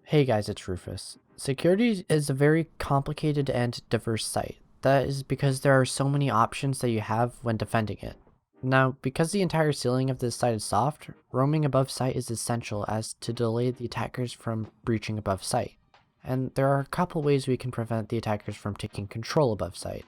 Hey guys, it's Rufus. Security is a very complicated and diverse site. That is because there are so many options that you have when defending it. Now, because the entire ceiling of this site is soft, roaming above site is essential as to delay the attackers from breaching above site. And there are a couple ways we can prevent the attackers from taking control above site.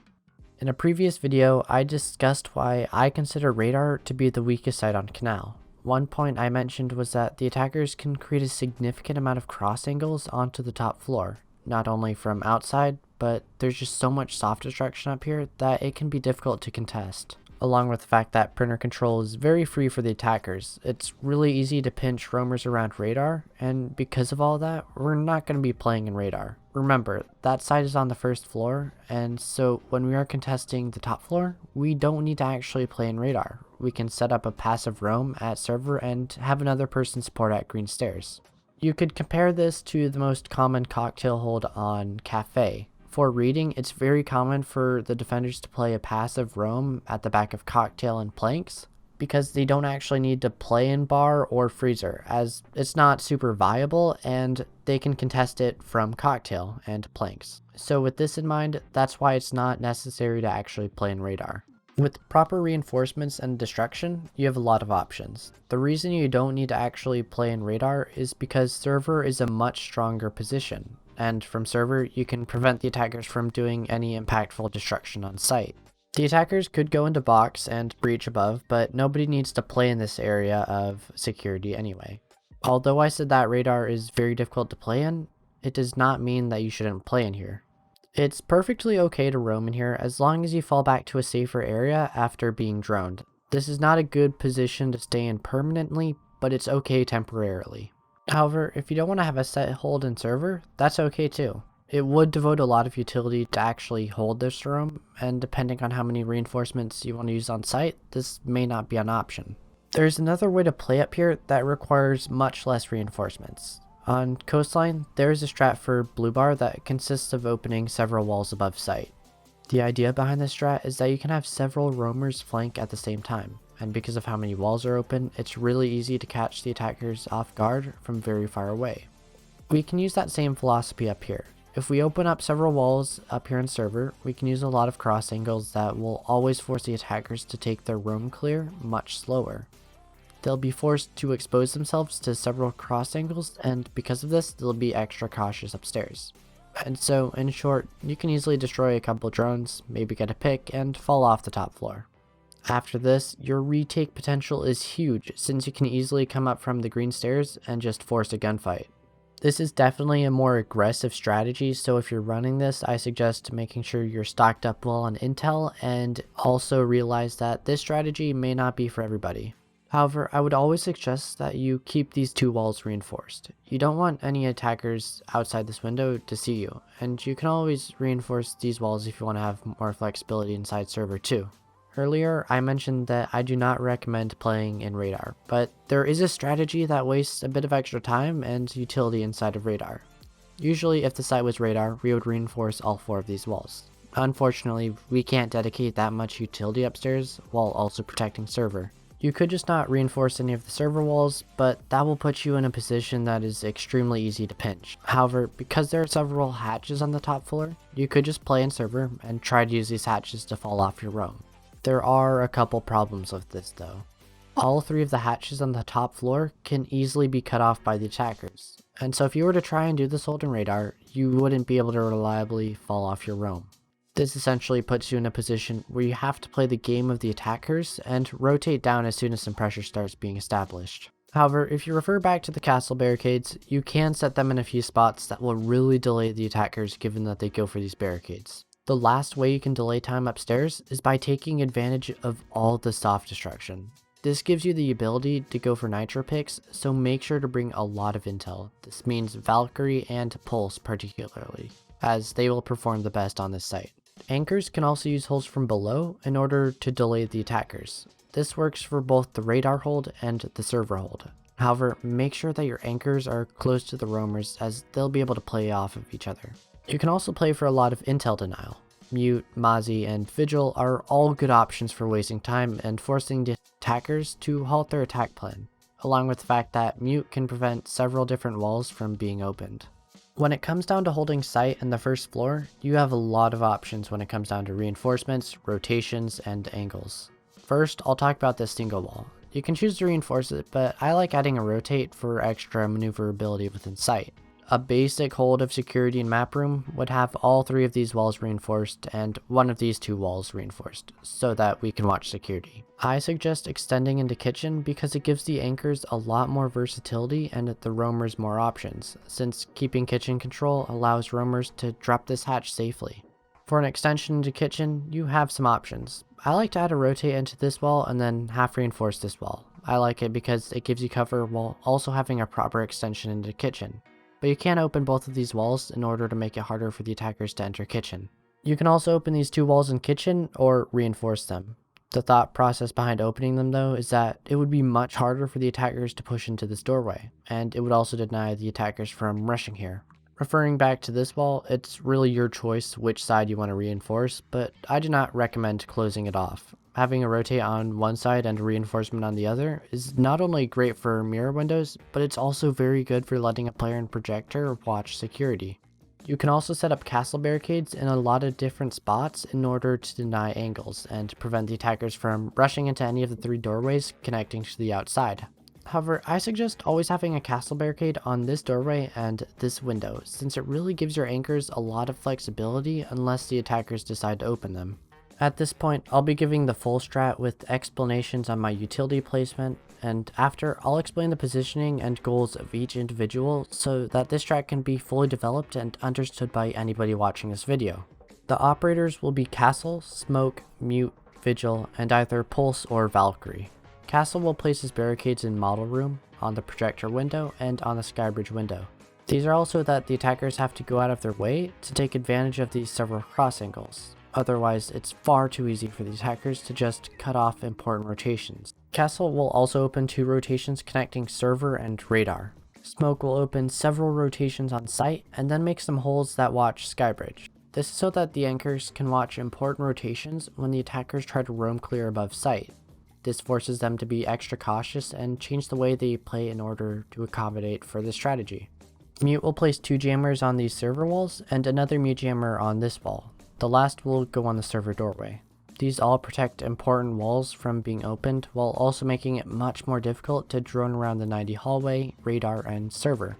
In a previous video, I discussed why I consider radar to be the weakest site on Kanal. One point I mentioned was that the attackers can create a significant amount of cross angles onto the top floor, not only from outside, but there's just so much soft destruction up here that it can be difficult to contest. Along with the fact that printer control is very free for the attackers, it's really easy to pinch roamers around radar, and because of all that, we're not going to be playing in radar. Remember, that site is on the first floor, and so when we are contesting the top floor, we don't need to actually play in radar. We can set up a passive roam at server and have another person support at green stairs. You could compare this to the most common cocktail hold on Cafe. For reading, it's very common for the defenders to play a passive roam at the back of cocktail and planks, because they don't actually need to play in bar or freezer, as it's not super viable and they can contest it from cocktail and planks. So with this in mind, that's why it's not necessary to actually play in radar. With proper reinforcements and destruction, you have a lot of options. The reason you don't need to actually play in radar is because server is a much stronger position, and from server you can prevent the attackers from doing any impactful destruction on site. The attackers could go into box and breach above, but nobody needs to play in this area of security anyway. Although I said that radar is very difficult to play in, it does not mean that you shouldn't play in here. It's perfectly okay to roam in here as long as you fall back to a safer area after being droned. This is not a good position to stay in permanently, but it's okay temporarily. However, if you don't want to have a set hold in server, that's okay too. It would devote a lot of utility to actually hold this roam, and depending on how many reinforcements you want to use on site, this may not be an option. There's another way to play up here that requires much less reinforcements. On Coastline, there is a strat for blue bar that consists of opening several walls above site. The idea behind this strat is that you can have several roamers flank at the same time, and because of how many walls are open, it's really easy to catch the attackers off guard from very far away. We can use that same philosophy up here. If we open up several walls up here in server, we can use a lot of cross angles that will always force the attackers to take their roam clear much slower. They'll be forced to expose themselves to several cross angles, and because of this, they'll be extra cautious upstairs. And so, in short, you can easily destroy a couple drones, maybe get a pick, and fall off the top floor. After this, your retake potential is huge, since you can easily come up from the green stairs and just force a gunfight. This is definitely a more aggressive strategy, so if you're running this, I suggest making sure you're stocked up well on intel, and also realize that this strategy may not be for everybody. However, I would always suggest that you keep these two walls reinforced. You don't want any attackers outside this window to see you, and you can always reinforce these walls if you want to have more flexibility inside server too. Earlier, I mentioned that I do not recommend playing in radar, but there is a strategy that wastes a bit of extra time and utility inside of radar. Usually, if the site was radar, we would reinforce all four of these walls. Unfortunately, we can't dedicate that much utility upstairs while also protecting server. You could just not reinforce any of the server walls, but that will put you in a position that is extremely easy to pinch. However, because there are several hatches on the top floor, you could just play in server and try to use these hatches to fall off your roam. There are a couple problems with this though. All three of the hatches on the top floor can easily be cut off by the attackers, and so if you were to try and do this hold in radar, you wouldn't be able to reliably fall off your roam. This essentially puts you in a position where you have to play the game of the attackers and rotate down as soon as some pressure starts being established. However, if you refer back to the castle barricades, you can set them in a few spots that will really delay the attackers given that they go for these barricades. The last way you can delay time upstairs is by taking advantage of all the soft destruction. This gives you the ability to go for nitro picks, so make sure to bring a lot of intel. This means Valkyrie and Pulse particularly, as they will perform the best on this site. Anchors can also use holes from below in order to delay the attackers. This works for both the radar hold and the server hold. However, make sure that your anchors are close to the roamers as they'll be able to play off of each other. You can also play for a lot of intel denial. Mute, Mozzie, and Vigil are all good options for wasting time and forcing the attackers to halt their attack plan. along with the fact that Mute can prevent several different walls from being opened. When it comes down to holding sight in the first floor, you have a lot of options when it comes down to reinforcements, rotations, and angles. First, I'll talk about this single wall. You can choose to reinforce it, but I like adding a rotate for extra maneuverability within sight. A basic hold of security and map room would have all 3 of these walls reinforced and one of these 2 walls reinforced, so that we can watch security. I suggest extending into kitchen because it gives the anchors a lot more versatility and the roamers more options, since keeping kitchen control allows roamers to drop this hatch safely. For an extension into kitchen, you have some options. I like to add a rotate into this wall and then half reinforce this wall. I like it because it gives you cover while also having a proper extension into kitchen. But you can't open both of these walls in order to make it harder for the attackers to enter kitchen. You can also open these 2 walls in kitchen or reinforce them. The thought process behind opening them though is that it would be much harder for the attackers to push into this doorway, and it would also deny the attackers from rushing here. Referring back to this wall, it's really your choice which side you want to reinforce, but I do not recommend closing it off. Having a rotate on one side and a reinforcement on the other is not only great for mirror windows, but it's also very good for letting a player in projector watch security. You can also set up castle barricades in a lot of different spots in order to deny angles and prevent the attackers from rushing into any of the 3 doorways connecting to the outside. However, I suggest always having a castle barricade on this doorway and this window, since it really gives your anchors a lot of flexibility unless the attackers decide to open them. At this point, I'll be giving the full strat with explanations on my utility placement, and after, I'll explain the positioning and goals of each individual so that this strat can be fully developed and understood by anybody watching this video. The operators will be Castle, Smoke, Mute, Vigil, and either Pulse or Valkyrie. Castle will place his barricades in Model Room, on the projector window, and on the Skybridge window. These are also that the attackers have to go out of their way to take advantage of these several cross angles. Otherwise, it's far too easy for these hackers to just cut off important rotations. Castle will also open 2 rotations connecting server and radar. Smoke will open several rotations on site and then make some holes that watch Skybridge. This is so that the anchors can watch important rotations when the attackers try to roam clear above site. This forces them to be extra cautious and change the way they play in order to accommodate for this strategy. Mute will place 2 jammers on these server walls and another mute jammer on this wall. The last will go on the server doorway. These all protect important walls from being opened while also making it much more difficult to drone around the 90 hallway, radar, and server.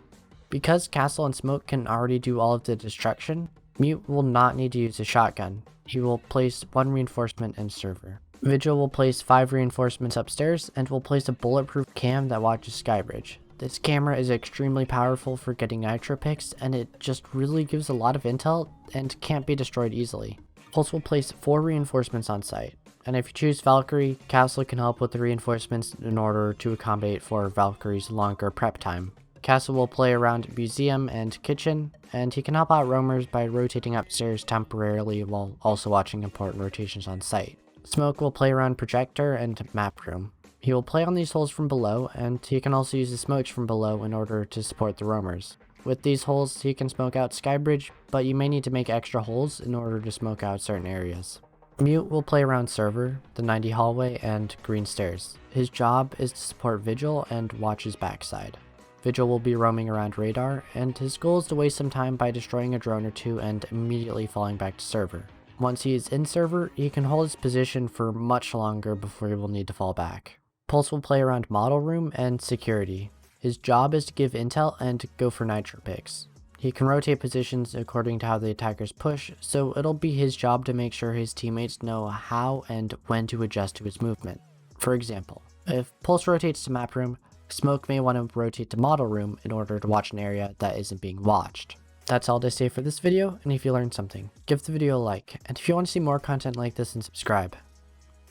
Because Castle and Smoke can already do all of the destruction, Mute will not need to use a shotgun. He will place 1 reinforcement in server. Vigil will place 5 reinforcements upstairs and will place a bulletproof cam that watches Skybridge. This camera is extremely powerful for getting nitro picks, and it just really gives a lot of intel and can't be destroyed easily. Pulse will place 4 reinforcements on site, and if you choose Valkyrie, Castle can help with the reinforcements in order to accommodate for Valkyrie's longer prep time. Castle will play around museum and kitchen, and he can help out roamers by rotating upstairs temporarily while also watching important rotations on site. Smoke will play around projector and map room. He will play on these holes from below, and he can also use the smokes from below in order to support the roamers. With these holes, he can smoke out Skybridge, but you may need to make extra holes in order to smoke out certain areas. Mute will play around server, the 90 hallway, and green stairs. His job is to support Vigil and watch his backside. Vigil will be roaming around radar, and his goal is to waste some time by destroying a drone or 2 and immediately falling back to server. Once he is in server, he can hold his position for much longer before he will need to fall back. Pulse will play around model room and security. His job is to give intel and go for nitro picks. He can rotate positions according to how the attackers push, so it'll be his job to make sure his teammates know how and when to adjust to his movement. For example, if Pulse rotates to map room, Smoke may want to rotate to model room in order to watch an area that isn't being watched. That's all to say for this video, and if you learned something, give the video a like, and if you want to see more content like this, then subscribe.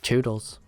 Toodles.